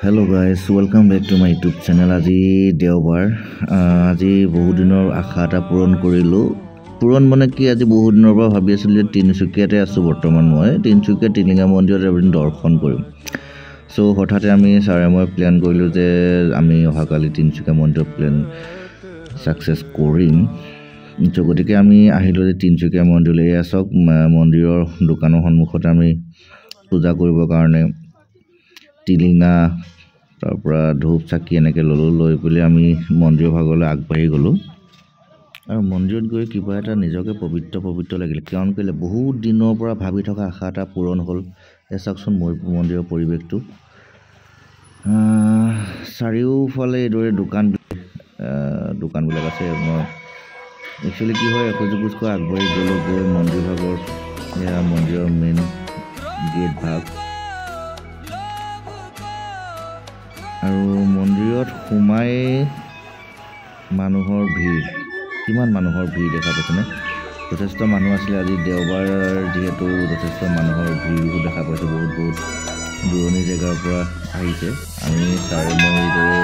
Hello guys, welcome back to my YouTube channel. আজি দেওবাৰ আজি বহু দিনৰ আশা এটা পূৰণ কৰিলো। পূৰণ মানে কি আজি বহু দিনৰ পৰা ভাবি আছিলো যে তিনিচুকীয়াতে আছো বৰ্তমান মই তিনিচুকীয়া টিলিঙা মন্দিৰত এদিন দৰ্শন কৰিম। সো হঠাতে আমি সাৰে মই প্ল্যান কৰিলো যে আমি অহাকালি তিনিচুকীয়া মন্দিৰত প্ল্যান সাকসেস কৰিম। গতিকে আমি আহিলো যে তিনিচুকীয়া মন্দিৰলৈ আসক মন্দিৰৰ দোকানৰ সন্মুখত আমি পূজা কৰিবৰ কাৰণে টিলিঙা তাৰপৰা ধূপ চাকি এনেকৈ লৈ পেলাই আমি মন্দিৰৰ ভাগলৈ আগবাঢ়ি গ'লো আৰু মন্দিৰত গৈ কিবা এটা নিজকে পবিত্ৰ লাগিল কাৰণ কেলে বহুত দিনৰ পৰা ভাবি থকা আশা এটা পূৰণ হ'ল। চাওকচোন মন্দিৰৰ পৰিৱেশটো চাৰিওফালে এইদৰে দোকানবিলাক আছে। একচুৱেলি কি হয় এখোজকৈ আগবাঢ়ি গৈ মন্দিৰ ভাগৰ মন্দিৰৰ মেইন গেট ভাগ আৰু মন্দিৰত সোমাই মানুহৰ ভিৰ কিমান মানুহৰ ভিৰ দেখা পাইছেনে? যথেষ্ট মানুহ আছিলে। আজি দেওবাৰ যিহেতু যথেষ্ট মানুহৰ ভিৰো দেখা পাইছে। বহুত দূৰণি জেগাৰ পৰা আহিছে। আমি তাৰে মই এইদৰে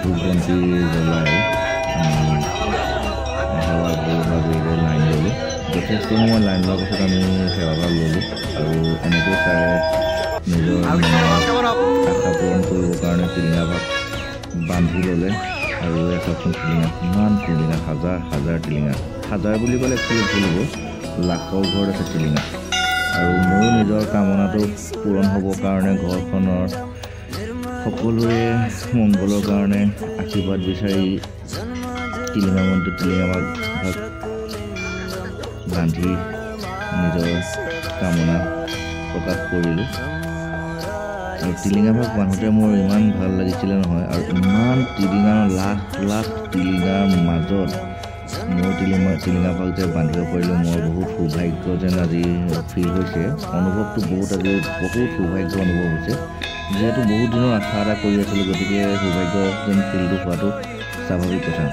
ধূপ বন্তি জ্বলাই সেৱা কৰিবলৈ লাইন ল'লোঁ। যথেষ্ট সময় লাইন লোৱাৰ পাছত আমি সেৱাভাগ ল'লোঁ আৰু এনেকৈ তাৰে নিজৰ আশা পূৰণ কৰিবৰ কাৰণে টিলিঙা ভাগ বান্ধি ল'লে আৰু চাওকচোন টিলিঙা কিমান টিলিঙা হাজাৰ টিলিঙা হাজাৰ বুলি ক'লে একচুৱেলি ভুল হ'ব, লাখৰ ঘৰত আছে টিলিঙা। আৰু মোৰো নিজৰ কামনাটো পূৰণ হ'বৰ কাৰণে ঘৰখনৰ সকলোৰে মংগলৰ কাৰণে আশীৰ্বাদ বিচাৰি টিলিঙা মন্দিৰত টিলিঙা ভাগ বান্ধি নিজৰ কামনা প্ৰকাশ কৰিলোঁ। আৰু টিলিঙা ভাগ বান্ধোতে মোৰ ইমান ভাল লাগিছিলে নহয়, আৰু ইমান টিলিঙাৰ লাখ টিলিঙাৰ মাজত মোৰ টিলিঙা ভাগ যে বান্ধিব পাৰিলোঁ মোৰ বহুত সৌভাগ্য যেন আজি ফিল হৈছে। অনুভৱটো বহুত সৌভাগ্য অনুভৱ হৈছে। যিহেতু বহুত দিনৰ আশা এটা কৰি আছিলোঁ, গতিকে সৌভাগ্য যেন ফিলটো হোৱাটো স্বাভাৱিক কথা।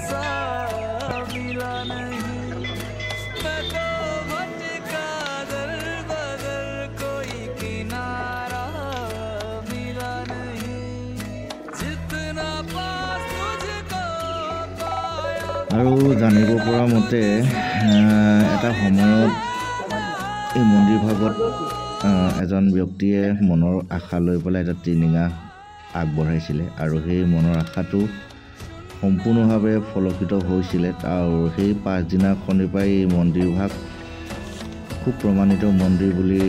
আৰু জানিব পৰা মতে এটা সময়ত এই মন্দিৰ ভাগত এজন ব্যক্তিয়ে মনৰ আশা লৈ পেলাই এটা টিলিঙা আগবঢ়াইছিলে আৰু সেই মনৰ আশাটো সম্পূৰ্ণভাৱে ফলকিত হৈছিলে। আৰু সেই পাছদিনাখনিৰ পৰাই এই মন্দিৰ ভাগ খুব প্ৰমাণিত মন্দিৰ বুলি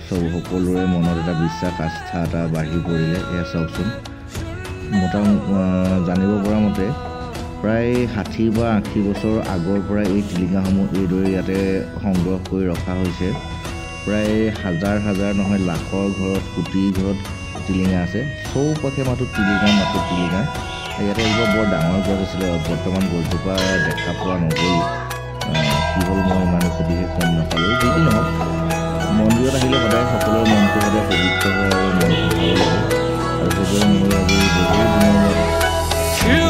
সকলোৰে মনত এটা বিশ্বাস আস্থা এটা বাঢ়ি পৰিলে। এয়া চাওকচোন জানিব পৰা মতে প্ৰায় 60 বা 80 বছৰ আগৰ পৰা এই টিলিঙাসমূহ এইদৰে ইয়াতে সংগ্ৰহ কৰি ৰখা হৈছে। প্ৰায় হাজাৰ নহয় লাখৰ ঘৰত কোটি ঘৰত টিলিঙা আছে। চৌপাশে মাথো টিলিঙা। ইয়াতে এজোপা বৰ ডাঙৰ গছ আছিলে, বৰ্তমান গছজোপা দেখা পোৱা নগ'ল। কি হ'ল মই ইমান সবিশেষ গম নাপালোঁ। যি কি নহওক মন্দিৰত আহিলে সদায় সকলোৰে মনটো সদায় পবিত্ৰ হয় আৰু মনটো ভাল লাগে। আৰু সেইদৰে মই আজি বহুত দিনৰ शिव